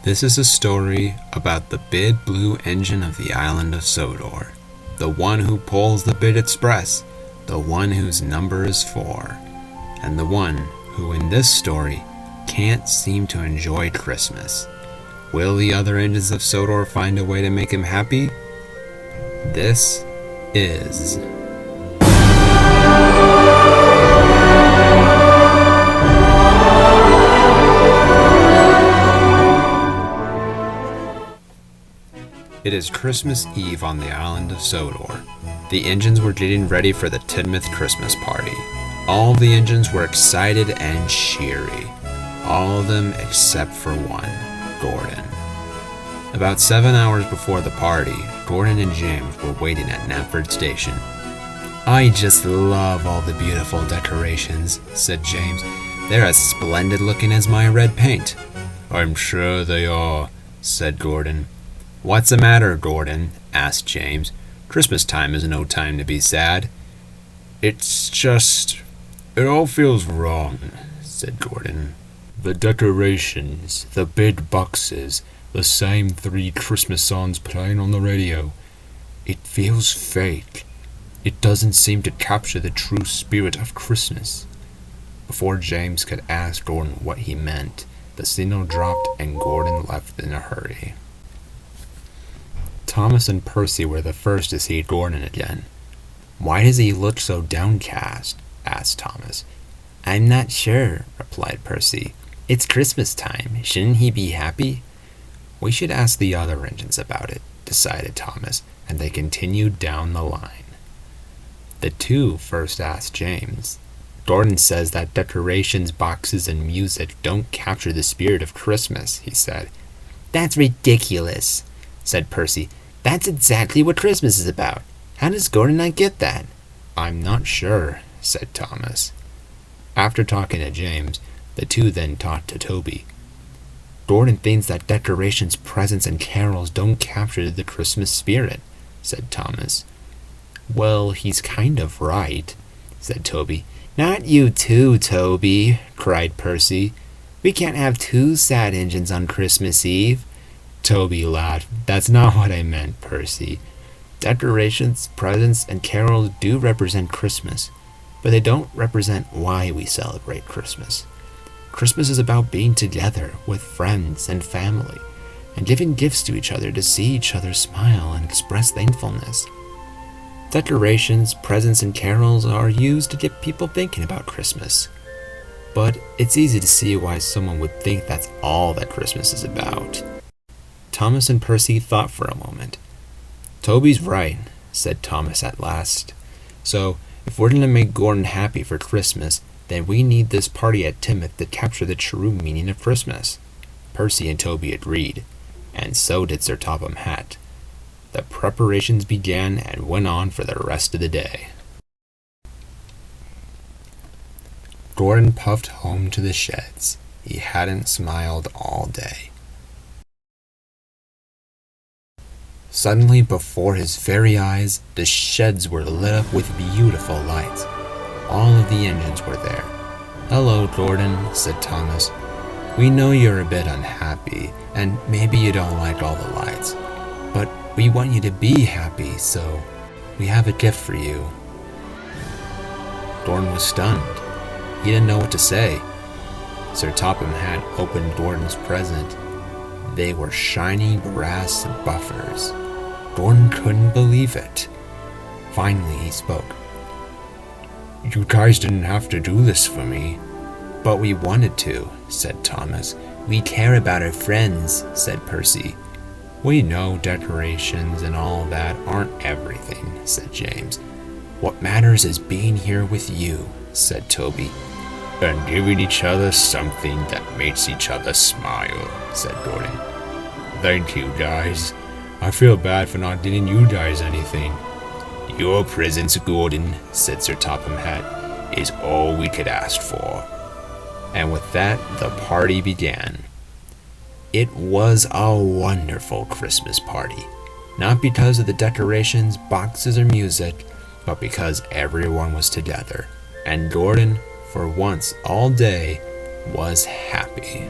This is a story about the big blue engine of the island of Sodor, the one who pulls the big express, the one whose number is 4, and the one who in this story can't seem to enjoy Christmas. Will the other engines of Sodor find a way to make him happy? This is It is Christmas Eve on the island of Sodor. The engines were getting ready for the Tidmouth Christmas party. All the engines were excited and cheery. All of them except for one, Gordon. About 7 hours before the party, Gordon and James were waiting at Knapford Station. "I just love all the beautiful decorations," said James. "They're as splendid looking as my red paint." "I'm sure they are," said Gordon. "What's the matter, Gordon?" asked James. "Christmas time is no time to be sad." It's just, it all feels wrong," said Gordon. "The decorations, the big boxes, the same 3 Christmas songs playing on the radio. It feels fake. It doesn't seem to capture the true spirit of Christmas." Before James could ask Gordon what he meant, the signal dropped and Gordon left in a hurry. Thomas and Percy were the first to see Gordon again. "Why does he look so downcast?" asked Thomas. "I'm not sure," replied Percy. "It's Christmas time. Shouldn't he be happy?" "We should ask the other engines about it," decided Thomas, and they continued down the line. The two first asked James. "Gordon says that decorations, boxes, and music don't capture the spirit of Christmas," he said. "That's ridiculous," said Percy. "That's exactly what Christmas is about. How does Gordon not get that?" "I'm not sure," said Thomas. After talking to James, the two then talked to Toby. "Gordon thinks that decorations, presents, and carols don't capture the Christmas spirit," said Thomas. "Well, he's kind of right," said Toby. "Not you too, Toby," cried Percy. "We can't have 2 sad engines on Christmas Eve." Toby laughed. "That's not what I meant, Percy. Decorations, presents, and carols do represent Christmas, but they don't represent why we celebrate Christmas. Christmas is about being together with friends and family, and giving gifts to each other to see each other smile and express thankfulness. Decorations, presents, and carols are used to get people thinking about Christmas. But it's easy to see why someone would think that's all that Christmas is about." Thomas and Percy thought for a moment. "Toby's right," said Thomas at last. "So, if we're going to make Gordon happy for Christmas, then we need this party at Tidmouth to capture the true meaning of Christmas." Percy and Toby agreed, and so did Sir Topham Hatt. The preparations began and went on for the rest of the day. Gordon puffed home to the sheds. He hadn't smiled all day. Suddenly, before his very eyes, the sheds were lit up with beautiful lights. All of the engines were there. "Hello, Gordon," said Thomas. "We know you're a bit unhappy, and maybe you don't like all the lights. But we want you to be happy, so we have a gift for you." Gordon was stunned. He didn't know what to say. Sir Topham Hatt opened Gordon's present. They were shiny brass buffers. Gordon couldn't believe it. Finally, he spoke. "You guys didn't have to do this for me." "But we wanted to," said Thomas. "We care about our friends," said Percy. "We know decorations and all that aren't everything," said James. "What matters is being here with you," said Toby. "And giving each other something that makes each other smile," said Gordon. "Thank you, guys. I feel bad for not getting you guys anything." "Your presence, Gordon," said Sir Topham Hatt, "is all we could ask for." And with that, the party began. It was a wonderful Christmas party, not because of the decorations, boxes, or music, but because everyone was together, and Gordon, for once all day, was happy.